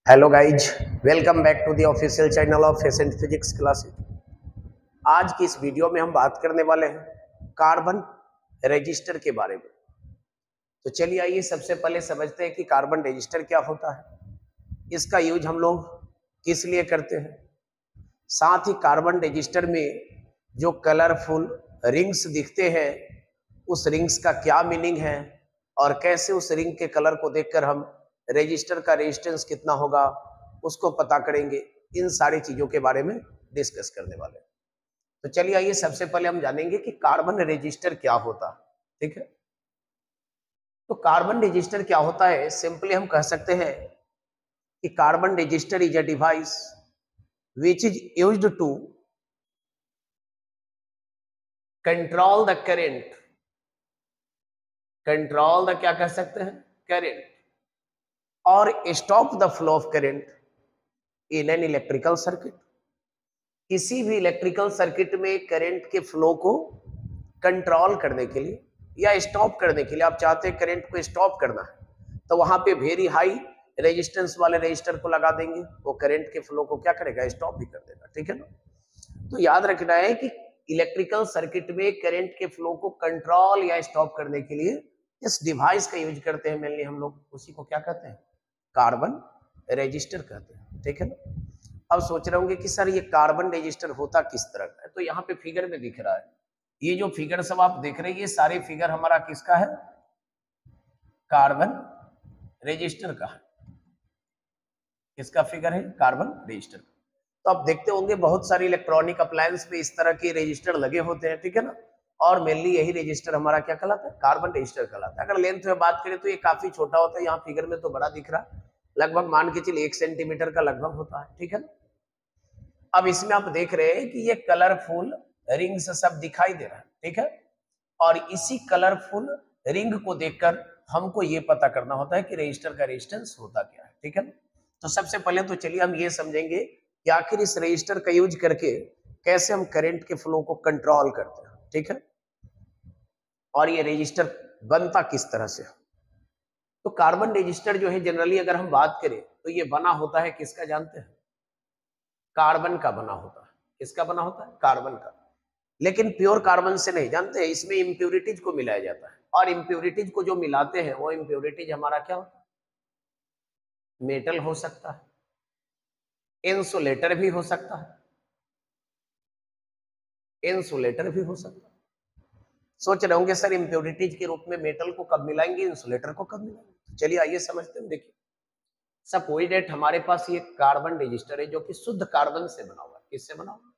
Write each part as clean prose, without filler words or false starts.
Hello guys, welcome back to the official channel of Ascent physics classes. आज की इस video में हम बात करने वाले हैं कार्बन रजिस्टर के बारे में। तो चलिए आइए सबसे पहले समझते हैं कि कार्बन रजिस्टर क्या होता है, इसका यूज हम लोग किस लिए करते हैं, साथ ही कार्बन रजिस्टर में जो कलरफुल रिंग्स दिखते हैं उस रिंग्स का क्या मीनिंग है और कैसे उस रिंग के कलर को देखकर हम रजिस्टर का रेजिस्टेंस कितना होगा उसको पता करेंगे। इन सारी चीजों के बारे में डिस्कस करने वाले हैं। तो चलिए आइए सबसे पहले हम जानेंगे कि कार्बन रजिस्टर क्या होता है। ठीक है, तो कार्बन रजिस्टर क्या होता है, सिंपली हम कह सकते हैं कि carbon register is a device which is used to control the current, control the क्या कह सकते हैं करंट, और stop the flow of current in an electrical circuit. किसी भी इलेक्ट्रिकल सर्किट में करंट के फ्लो को कंट्रोल करने के लिए या स्टॉप करने के लिए, आप चाहते हैं करंट को स्टॉप करना है तो वहां पे वेरी हाई रेजिस्टेंस वाले रेजिस्टर को लगा देंगे, वो करंट के फ्लो को क्या करेगा, स्टॉप भी कर देगा। ठीक है ना, तो याद रखना है कि इलेक्ट्रिकल सर्किट में करंट के फ्लो को कंट्रोल या स्टॉप करने के लिए इस डिवाइस का यूज करते हैं मेनली हम लोग, उसी को क्या कहते हैं, कार्बन रजिस्टर कहते हैं। ठीक है ना, अब सोच रहे होंगे कि सर ये कार्बन रजिस्टर होता किस तरह का है, तो यहाँ पे फिगर में दिख रहा है, ये जो फिगर सब आप देख रहे हैं ये सारे फिगर हमारा किसका है, कार्बन रजिस्टर का है। किसका फिगर है, कार्बन रजिस्टर का। तो आप देखते होंगे बहुत सारी इलेक्ट्रॉनिक अप्लायंस पे इस तरह के रजिस्टर लगे होते हैं। ठीक है ना, और मेनली यही रजिस्टर हमारा क्या कहलाता है, कार्बन रजिस्टर कहलाता है। अगर लेंथ में बात करें तो ये काफी छोटा होता है, यहाँ फिगर में तो बड़ा दिख रहा है, लगभग मान के चलिए 1 सेंटीमीटर का लगभग होता है। ठीक है ना, अब इसमें आप देख रहे हैं कि ये कलरफुल रिंग्स सब दिखाई दे रहा है। ठीक है, और इसी कलरफुल रिंग को देखकर हमको ये पता करना होता है कि रजिस्टर का रेजिस्टेंस होता क्या है। ठीक है, तो सबसे पहले तो चलिए हम ये समझेंगे कि आखिर इस रजिस्टर का यूज करके कैसे हम करंट के फ्लो को कंट्रोल करते हैं। ठीक है, और ये रजिस्टर बनता किस तरह से। तो कार्बन रजिस्टर जो है जनरली अगर हम बात करें तो ये बना होता है किसका जानते हैं, कार्बन का बना होता है। किसका बना होता है, कार्बन का। लेकिन प्योर कार्बन से नहीं, जानते हैं इसमें इंप्योरिटीज को मिलाया जाता है, और इंप्योरिटीज को जो मिलाते हैं वो इंप्योरिटीज हमारा क्या होता है, मेटल हो सकता है, इंसुलेटर भी हो सकता है, इंसुलेटर भी हो सकता है। सोच रहे होंगे सर इंप्योरिटीज के रूप में मेटल को कब मिलाएंगे, इंसुलेटर को कब मिलाएंगे। चलिए आइए समझते हैं। देखिए सपोज दैट हमारे पास ये कार्बन रजिस्टर है जो कि शुद्ध कार्बन से बना हुआ है। किससे बना हुआ है,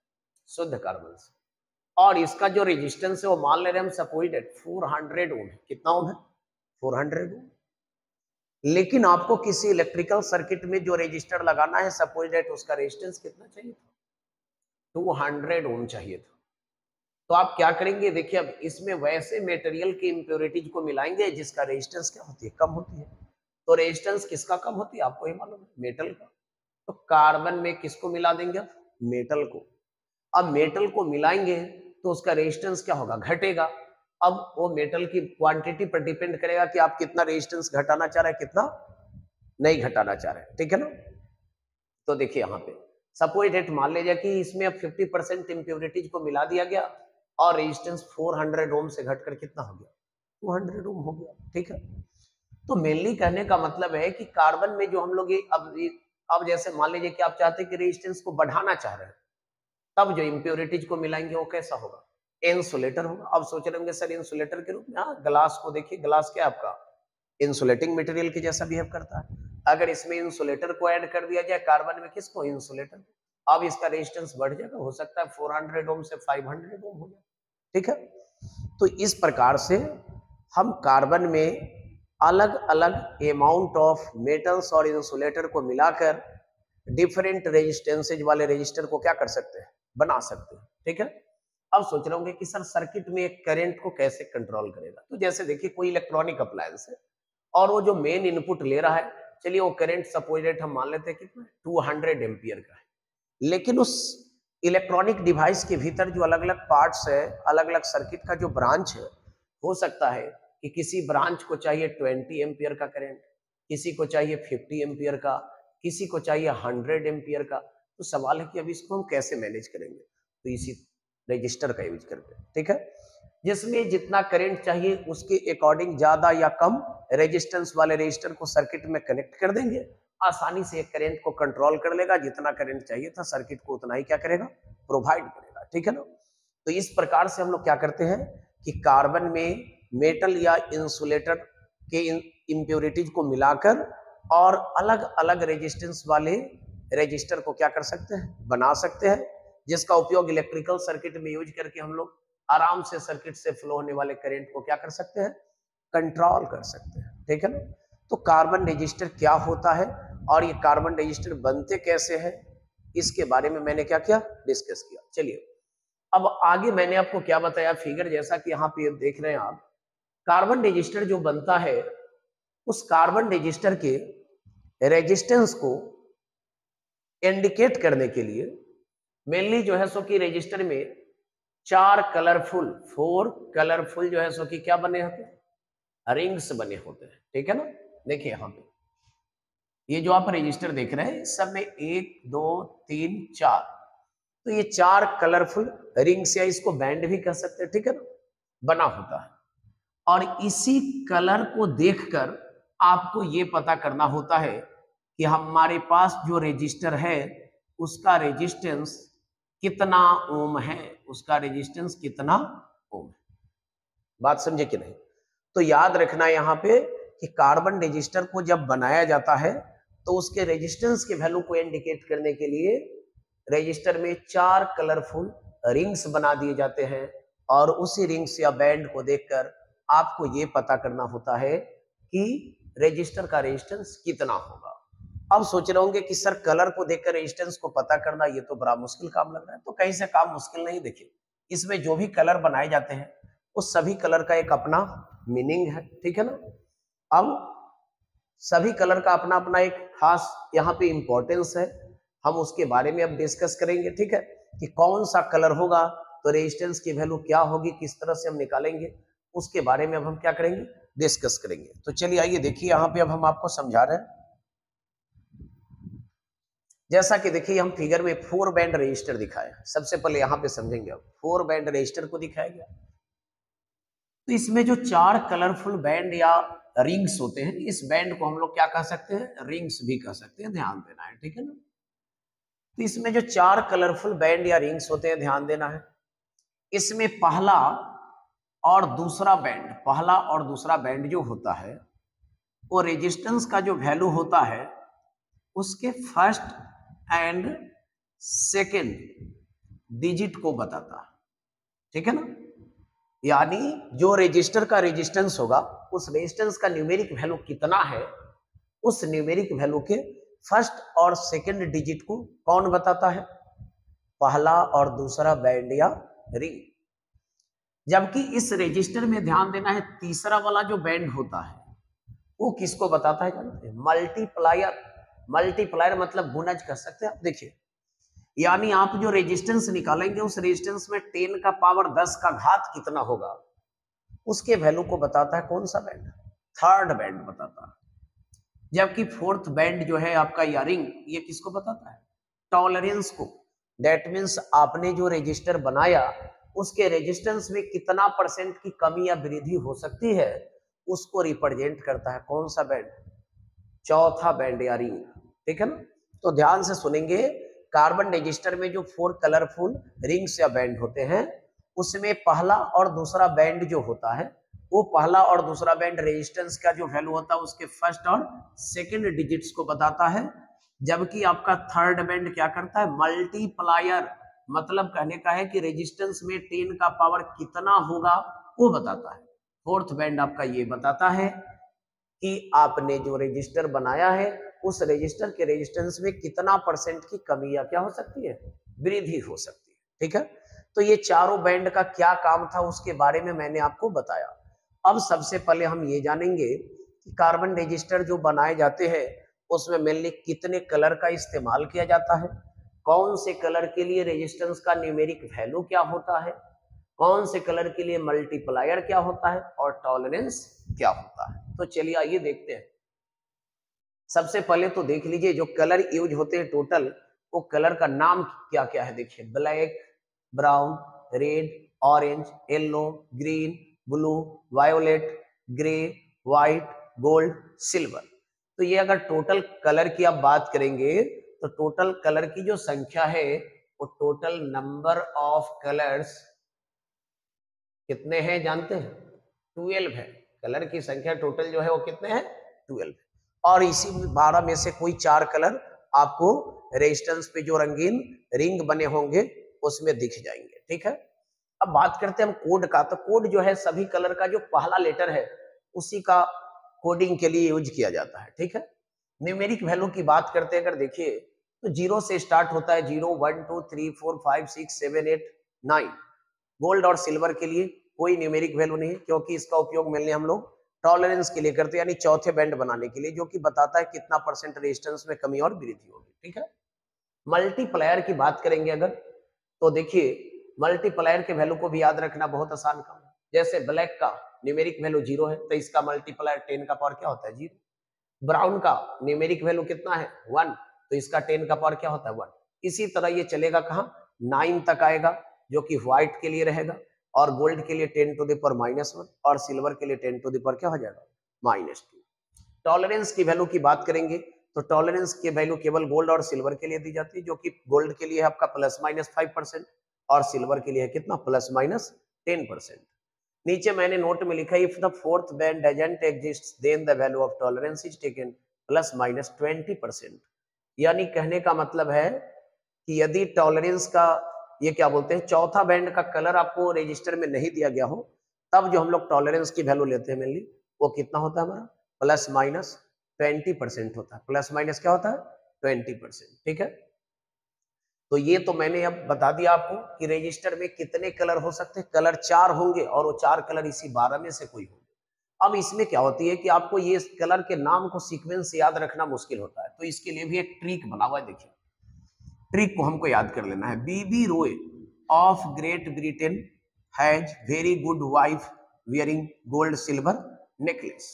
शुद्ध कार्बन से। और इसका जो रेजिस्टेंस है वो मान ले रहे हैं हम सपोज दैट 400 ओम है। कितना ओम है, 400 ओम। लेकिन आपको किसी इलेक्ट्रिकल सर्किट में जो रेजिस्टर लगाना है सपोज दैट उसका रेजिस्टेंस कितना चाहिए था, 200 ओम चाहिए था। तो आप क्या करेंगे, देखिए अब इसमें वैसे मटेरियल की इंप्योरिटीज को मिलाएंगे जिसका रेजिस्टेंस क्या होती है, कम होती है। तो रेजिस्टेंस किसका कम होती है, आपको ही मालूम है, मेटल का। तो कार्बन में किसको मिला देंगे आप, मेटल को। अब मेटल को मिलाएंगे तो उसका रेजिस्टेंस क्या होगा, घटेगा। अब वो मेटल की क्वांटिटी पर डिपेंड करेगा कि आप कितना रेजिस्टेंस घटाना चाह रहे हैं, कितना नहीं घटाना चाह रहे हैं। ठीक है ना, तो देखिए यहाँ पे सपोज डेट मान लीजिए कि इसमें अब 50% इंप्योरिटीज को मिला दिया गया और रेजिस्टेंस 400 ओम से घटकर कितना हो गया, 200 ओम हो गया। ठीक है, तो मेनली कहने का मतलब है कि कार्बन में जो हम लोग ये अब जैसे मान लीजिए कि आप चाहते हैं कि रेजिस्टेंस को बढ़ाना चाह रहे हैं, तब जो इंप्योरिटीज को मिलाएंगे वो कैसा होगा, इंसुलेटर होगा। अब सोच रहे होंगे सर इंसुलेटर के रूप में, हाँ ग्लास को देखिए, ग्लास क्या आपका इंसुलेटिंग मटेरियल के जैसा बिहेव करता है। अगर इसमें इंसुलेटर को ऐड कर दिया जाए कार्बन में, किसको, इंसुलेटर, अब इसका रेजिस्टेंस बढ़ जाएगा, हो सकता है 400 ओम से 500 ओम हो जाए। ठीक है, तो इस प्रकार से हम कार्बन में अलग अलग अमाउंट ऑफ मेटल्स और इंसुलेटर को मिलाकर डिफरेंट रेजिस्टेंसेज वाले रजिस्टर को क्या कर सकते हैं, बना सकते हैं। ठीक है, अब सोच रहे होंगे कि सर सर्किट में एक करंट को कैसे कंट्रोल करेगा। तो जैसे देखिए कोई इलेक्ट्रॉनिक अप्लायंस है और वो जो मेन इनपुट ले रहा है, चलिए वो करंट सपोज रेट हम मान लेते हैं कितना, 200 एम्पियर का है। लेकिन उस इलेक्ट्रॉनिक डिवाइस के भीतर जो अलग अलग पार्ट्स है, अलग अलग सर्किट का जो ब्रांच है, हो सकता है कि किसी ब्रांच को चाहिए 20 एम्पियर का करंट, किसी को चाहिए 50 एम्पियर का, किसी को चाहिए 100 एम्पियर का। तो सवाल है कि अब इसको हम कैसे मैनेज करेंगे, तो इसी रजिस्टर का यूज करते हैं, ठीक है, जिसमें जितना करंट चाहिए उसके अकॉर्डिंग ज्यादा या कम रेजिस्टेंस वाले रजिस्टर को सर्किट में कनेक्ट कर देंगे, आसानी से करंट को कंट्रोल कर लेगा, जितना करंट चाहिए था सर्किट को उतना ही क्या करेगा, प्रोवाइड करेगा, ठीक है ना। तो इस प्रकार से हम लोग क्या करते हैं कि कार्बन में मेटल या इंसुलेटर के इम्प्योरिटीज को मिलाकर और अलग अलग रेजिस्टेंस वाले रजिस्टर को क्या कर सकते हैं, बना सकते हैं, जिसका उपयोग इलेक्ट्रिकल सर्किट में यूज करके हम लोग आराम से सर्किट से फ्लो होने वाले करंट को क्या कर सकते हैं, कंट्रोल कर सकते हैं, ठीक है ना। तो कार्बन रजिस्टर क्या होता है और ये कार्बन रजिस्टर बनते कैसे हैं, इसके बारे में मैंने क्या किया, डिस्कस किया। चलिए अब आगे मैंने आपको क्या बताया, फिगर जैसा कि यहाँ पे देख रहे हैं आप, कार्बन रजिस्टर जो बनता है उस कार्बन रजिस्टर के रेजिस्टेंस को इंडिकेट करने के लिए मेनली जो है सो कि रजिस्टर में 4 कलरफुल जो है सो कि क्या बने होते हैं, रिंग्स बने होते हैं, ठीक है ना। देखिए यहाँ पे ये जो आप रजिस्टर देख रहे हैं सब में 1 2 3 4, तो ये 4 कलरफुल रिंग्स या इसको बैंड भी कह सकते हैं, ठीक है ना, बना होता है। और इसी कलर को देखकर आपको ये पता करना होता है कि हमारे पास जो रजिस्टर है उसका रेजिस्टेंस कितना ओम है, उसका रेजिस्टेंस कितना ओम है। बात समझे कि नहीं। तो याद रखना यहाँ पे कि कार्बन रजिस्टर को जब बनाया जाता है तो उसके रेजिस्टेंस के वैल्यू को इंडिकेट करने के लिए रजिस्टर में 4 कलरफुल रिंग्स बना दिए जाते हैं और उसी रिंग्स या बैंड को देखकर आपको ये पता करना होता है कि रजिस्टर का रेजिस्टेंस कितना होगा। अब सोच रहे होंगे कि सर कलर को देखकर रेजिस्टेंस को पता करना ये तो बड़ा मुश्किल काम लग रहा है, तो कहीं से काम मुश्किल नहीं। देखिए इसमें जो भी कलर बनाए जाते हैं उस सभी कलर का एक अपना मीनिंग है, ठीक है ना। अब सभी कलर का अपना अपना एक खास यहाँ पे इंपॉर्टेंस है, हम उसके बारे में अब डिस्कस करेंगे, ठीक है, कि कौन सा कलर होगा तो रेजिस्टेंस की वैल्यू क्या होगी, किस तरह से हम निकालेंगे, उसके बारे में अब हम क्या करेंगे, डिस्कस करेंगे। तो चलिए आइए देखिए यहाँ पे अब हम आपको समझा रहे हैं। जैसा कि देखिए हम फिगर में 4 बैंड रजिस्टर दिखाया, सबसे पहले यहाँ पे समझेंगे। अब 4 बैंड रजिस्टर को दिखाया गया, तो इसमें जो 4 कलरफुल बैंड या रिंग्स होते हैं, इस बैंड को हम लोग क्या कह सकते हैं, रिंग्स भी कह सकते हैं, ध्यान देना है, ठीक है ना। तो इसमें जो 4 कलरफुल बैंड या रिंग्स होते हैं ध्यान देना है, इसमें पहला और दूसरा बैंड जो होता है वो रेजिस्टेंस का जो वैल्यू होता है उसके फर्स्ट एंड सेकेंड डिजिट को बताता है, ठीक है ना। यानी जो रजिस्टर का रेजिस्टेंस होगा उस रेजिस्टेंस का न्यूमेरिक वैल्यू कितना है, उस न्यूमेरिक वैल्यू के फर्स्ट और सेकेंड डिजिट को कौन बताता है, पहला और दूसरा बैंड या रिंग। जबकि इस रजिस्टर में ध्यान देना है तीसरा वाला जो बैंड होता है वो किसको बताता है, जानते हैं, मल्टीप्लायर मतलब गुणज कर सकते हैं आप। देखिए यानी आप जो रेजिस्टेंस निकालेंगे उस रेजिस्टेंस में 10 का पावर 10 का घात कितना होगा उसके वैल्यू को बताता है कौन सा बैंड, थर्ड बैंड बताता है। जबकि फोर्थ बैंड जो है आपका या रिंग, ये किसको बताता है, टॉलरेंस को। दैट मीन्स आपने जो रजिस्टर बनाया उसके रेजिस्टेंस में कितना परसेंट की कमी या वृद्धि हो सकती है उसको रिप्रेजेंट करता है कौन सा बैंड, चौथा बैंड या रिंग, ठीक है ना। तो ध्यान से सुनेंगे, कार्बन रजिस्टर में जो 4 कलरफुल रिंग्स या बैंड होते हैं उसमें पहला और दूसरा बैंड जो होता है वो पहला और दूसरा बैंड रेजिस्टेंस का जो वैल्यू होता है उसके फर्स्ट और सेकंड डिजिट्स को बताता है। जबकि आपका थर्ड बैंड क्या करता है, मल्टीप्लायर, मतलब कहने का है कि रेजिस्टेंस में 10 का पावर कितना होगा वो बताता है। फोर्थ बैंड आपका ये बताता है कि आपने जो रजिस्टर बनाया है उस रजिस्टर के रेजिस्टेंस में कितना परसेंट की कमी या क्या हो सकती है, वृद्धि हो सकती है, ठीक है। तो ये चारों बैंड का क्या काम था उसके बारे में मैंने आपको बताया। अब सबसे पहले हम ये जानेंगे कि कार्बन रजिस्टर जो बनाए जाते हैं उसमें मेनली कितने कलर का इस्तेमाल किया जाता है, कौन से कलर के लिए रेजिस्टेंस का न्यूमेरिक वैल्यू क्या होता है, कौन से कलर के लिए मल्टीप्लायर क्या होता है और टॉलरेंस क्या होता है। तो चलिए आइए देखते हैं। सबसे पहले तो देख लीजिए जो कलर यूज होते हैं टोटल, वो कलर का नाम क्या क्या है। देखिए black, brown, red, orange, yellow, green, blue, violet, grey, white, gold, silver. तो ये अगर टोटल कलर की आप बात करेंगे तो टोटल कलर की जो संख्या है वो टोटल नंबर ऑफ कलर्स कितने हैं जानते हैं? 12 है। कलर की संख्या टोटल जो है वो कितने हैं? 12 है। और इसी 12 में से कोई 4 कलर आपको रेजिस्टेंस पे जो रंगीन रिंग बने होंगे उसमें दिख जाएंगे। ठीक है, अब बात करते हैं हम कोड का। तो कोड जो है सभी कलर का जो पहला लेटर है उसी का कोडिंग के लिए यूज किया जाता है। ठीक है, न्यूमेरिक वैल्यू की बात करते हैं अगर देखिए तो 0 से स्टार्ट होता है। 0 1 2 3 4 5 6 7 8 9। गोल्ड और सिल्वर के लिए कोई न्यूमेरिक वैल्यू नहीं है क्योंकि इसका उपयोग मेनली हम लोग टॉलरेंस के लिए करते हैं, यानी चौथे बैंड बनाने के लिए, जो कि बताता है कितना परसेंट रेजिस्टेंस में कमी और वृद्धि होगी। ठीक है, मल्टीप्लायर की बात करेंगे अगर तो देखिए मल्टीप्लायर के वैल्यू को भी याद रखना बहुत आसान काम है। जैसे ब्लैक का न्यूमेरिक वैल्यू 0 है तो इसका मल्टीप्लायर 10 का पावर क्या होता है? 0। ब्राउन का न्यूमेरिक वैल्यू कितना है? 1, तो इसका 10 का पावर क्या होता है? 1। इसी तरह ये चलेगा कहाँ? 9 तक आएगा जो कि व्हाइट के लिए रहेगा, और गोल्ड के लिए 10 टू द पावर -1, और सिल्वर के लिए 10 टू द पावर क्या हो जाएगा? -2। टॉलरेंस की वैल्यू की बात करेंगे तो टॉलरेंस की वैल्यू केवल गोल्ड और सिल्वर के लिए दी जाती है, जो कि गोल्ड के लिए है आपका ±5% और सिल्वर के लिए है कितना? ±10%। नीचे मैंने नोट में लिखा if the fourth band doesn't exist then the value of tolerance is taken ±20%। यानी कहने का मतलब है कि यदि टॉलरेंस का ये क्या बोलते हैं चौथा बैंड का कलर आपको रजिस्टर में नहीं दिया गया हो, तब जो हम लोग टॉलरेंस की वैल्यू लेते हैं मेनली वो कितना होता है हमारा? ±20% होता है। प्लस माइनस क्या होता है? 20%। ठीक है, तो ये तो मैंने अब बता दिया आपको कि रजिस्टर में कितने कलर हो सकते हैं। कलर 4 होंगे और वो 4 कलर इसी 12 में से कोई होंगे। अब इसमें क्या होती है कि आपको ये कलर के नाम को सीक्वेंस से याद रखना मुश्किल होता है, तो इसके लिए भी एक ट्रिक बना हुआ है। देखिए ट्रिक को हमको याद कर लेना है। B B Roy of Great Britain has very good wife wearing gold silver necklace.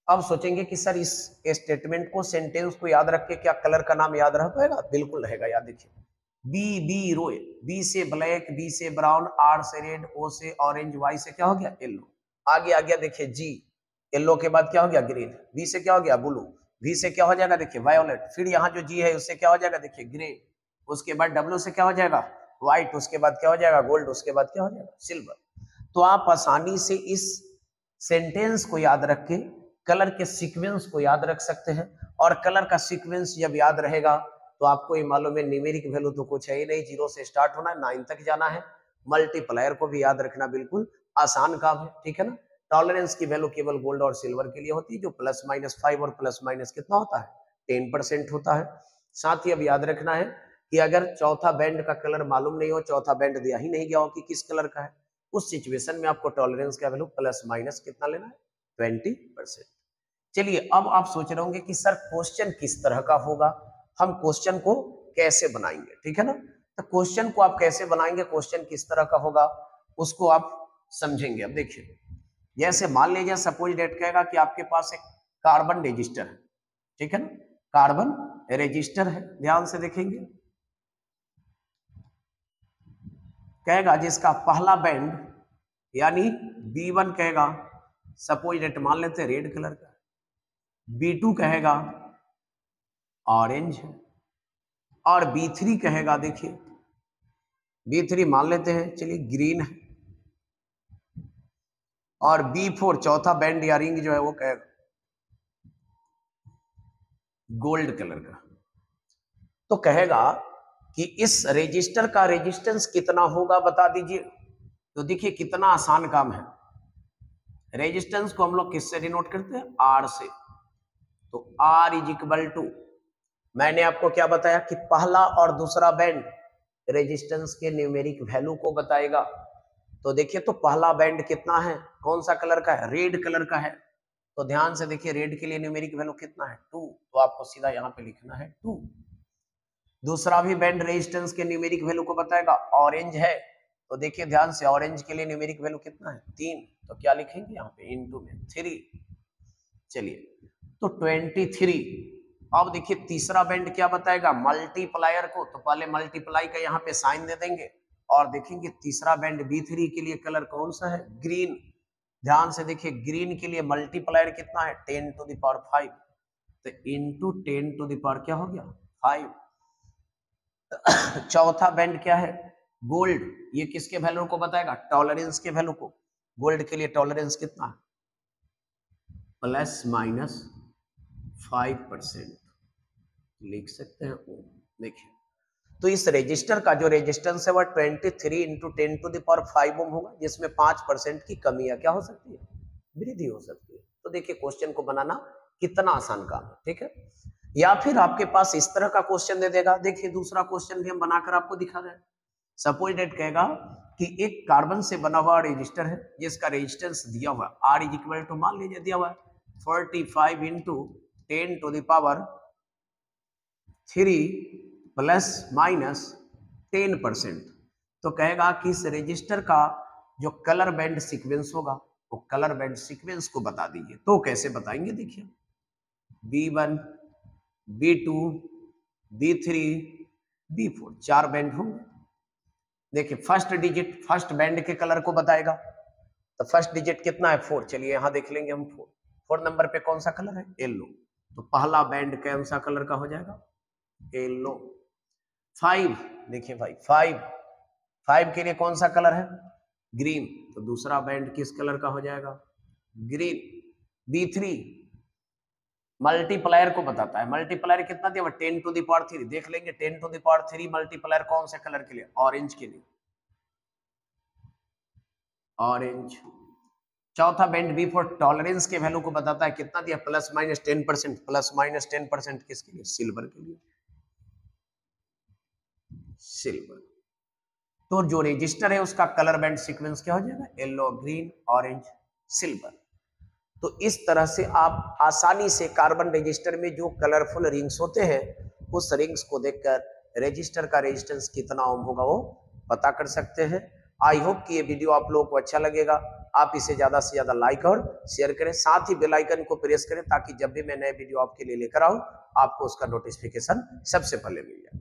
अब सोचेंगे कि सर इस स्टेटमेंट को सेंटेंस को याद रख के क्या कलर का नाम याद रह पाएगा? बिल्कुल रहेगा। याद देखिए बी रोय, बी से ब्लैक, बी से ब्राउन, आर से रेड, ओ से ऑरेंज, वाई से क्या हो गया? येलो। आगे आ गया देखिए जी, येलो के बाद क्या हो गया? ग्रीन। बी से क्या हो गया? ब्लू। वी से क्या हो जाएगा? देखिए वायोलेट। फिर यहाँ जो जी है उससे क्या हो जाएगा? देखिए ग्रे। उसके बाद डब्ल्यू से क्या हो जाएगा? व्हाइट। उसके बाद क्या हो जाएगा? गोल्ड। उसके बाद क्या हो जाएगा? सिल्वर। तो आप आसानी से इस सेंटेंस को याद रख के कलर के सीक्वेंस को याद रख सकते हैं, और कलर का सीक्वेंस जब याद रहेगा तो आपको ये मालूम है न्यूमेरिक वैल्यू तो कुछ है ही नहीं, 0 से स्टार्ट होना है, 9 तक जाना है। मल्टीप्लायर को भी याद रखना बिल्कुल आसान काम है। ठीक है ना, टॉलरेंस की वैल्यू केवल गोल्ड और सिल्वर के लिए होती है, जो ±5 और प्लस माइनस कितना होता है? 10% होता है। साथ ही अब याद रखना है कि अगर चौथा बैंड का कलर मालूम नहीं हो, चौथा बैंड दिया ही नहीं गया हो कि किस कलर का है, उस सिचुएशन में आपको टॉलरेंस का वैल्यू ± कितना लेना है? 20%। चलिए अब आप सोच रहे होंगे कि सर क्वेश्चन किस तरह का होगा, हम क्वेश्चन को कैसे बनाएंगे? ठीक है ना, तो क्वेश्चन को आप कैसे बनाएंगे, क्वेश्चन किस तरह का होगा उसको आप समझेंगे। अब देखिए जैसे मान लीजिए सपोज डेट कहेगा कि आपके पास एक कार्बन रजिस्टर है। ठीक है ना, कार्बन रजिस्टर है, ध्यान से देखेंगे। कहेगा जिसका पहला बैंड यानी B1 कहेगा, सपोज डेट मान लेते हैं रेड कलर का, B2 कहेगा ऑरेंज है, और B3 कहेगा, देखिए B3 मान लेते हैं चलिए ग्रीन है, और B4 चौथा बैंड या रिंग जो है वो कहेगा गोल्ड कलर का। तो कहेगा कि इस रेजिस्टर का रेजिस्टेंस कितना होगा बता दीजिए। तो देखिए कितना आसान काम है। रेजिस्टेंस को हम लोग किससे डिनोट करते हैं? आर से। तो R इज इक्वल टू, मैंने आपको क्या बताया कि पहला और दूसरा बैंड रेजिस्टेंस के न्यूमेरिक वैल्यू को बताएगा। तो देखिए तो पहला बैंड कितना है, कौन सा कलर का है? रेड कलर का है। तो ध्यान से देखिए रेड के लिए न्यूमेरिक वैल्यू कितना है? 2। तो आपको सीधा यहाँ पे लिखना है 2। दूसरा भी बैंड रेजिस्टेंस के न्यूमेरिक वैल्यू को बताएगा, ऑरेंज है। तो देखिए ध्यान से ऑरेंज के लिए न्यूमेरिक वैल्यू कितना है? 3। तो क्या लिखेंगे यहाँ पे? इनटू में 3। चलिए तो 23। अब देखिए तीसरा बैंड क्या बताएगा, मल्टीप्लायर को, तो पहले मल्टीप्लाई का यहाँ पे साइन दे देंगे और देखेंगे तीसरा बैंड B3 के लिए कलर कौन सा है, ग्रीन। ध्यान से देखिए ग्रीन के लिए मल्टीप्लायर कितना है 10 टू द पावर 5, तो इंटू 10 टू द पावर क्या हो गया 5। चौथा बैंड क्या है, गोल्ड, ये किसके वैल्यू को बताएगा, टॉलरेंस के वैल्यू को। गोल्ड के लिए टॉलरेंस कितना है, ±5%, लिख सकते हैं ओम। देखिए तो इस रेजिस्टर का जो रेजिस्टेंस है वह 23 इंटू 10 टू द पावर 5 ओम होगा, जिसमें 5% की कमी या क्या हो सकती है, वृद्धि हो सकती है। तो देखिए क्वेश्चन को बनाना कितना आसान काम है, ठीक है। या फिर आपके पास इस तरह का क्वेश्चन दे देगा, देखिए दूसरा क्वेश्चन भी हम बनाकर आपको दिखा रहे हैं। सपोज डेट कहेगा कि एक कार्बन से बना हुआ रेजिस्टर है जिसका रेजिस्टेंस दिया हुआ R इज इक्वल टू, मान लीजिए दिया हुआ है 45 इंटू 10 टू द पावर 3 ±10%। तो कहेगा कि इस रेजिस्टर का जो कलर बैंड सीक्वेंस होगा वो कलर बैंड सीक्वेंस को बता दीजिए। तो कैसे बताएंगे, देखिए B1 B2 B3 B4 4 band होंगे। देखिए फर्स्ट डिजिट फर्स्ट बैंड के कलर को बताएगा, तो फर्स्ट डिजिट कितना है 4, चलिए यहां देख लेंगे हम 4 नंबर पे कौन सा कलर है, येलो, तो पहला बैंड कौन सा कलर का हो जाएगा, येलो। 5 देखिए भाई 5 के लिए कौन सा कलर है, ग्रीन, तो दूसरा बैंड किस कलर का हो जाएगा, ग्रीन। B3 मल्टीप्लायर को बताता है, मल्टीप्लायर कितना दिया 10 टू द पावर 3, देख लेंगे 10 टू द पावर 3 मल्टीप्लायर कौन से कलर के लिए, ऑरेंज के लिए, ऑरेंज। चौथा बैंड B4 टॉलरेंस के वैल्यू को बताता है, कितना दिया ±10%, ±10% किसके लिए, सिल्वर के लिए, सिल्वर। तो जो रजिस्टर है उसका कलर बैंड सीक्वेंस क्या हो जाएगा, येलो ग्रीन ऑरेंज सिल्वर। तो इस तरह से आप आसानी से कार्बन रजिस्टर में जो कलरफुल रिंग्स होते हैं उस रिंग्स को देखकर रजिस्टर का रेजिस्टेंस कितना ओम होगा वो पता कर सकते हैं। आई होप कि ये वीडियो आप लोगों को अच्छा लगेगा। आप इसे ज्यादा से ज्यादा लाइक और शेयर करें, साथ ही बेल आइकन को प्रेस करें ताकि जब भी मैं नए वीडियो आपके लिए लेकर आऊं आपको उसका नोटिफिकेशन सबसे पहले मिल जाए।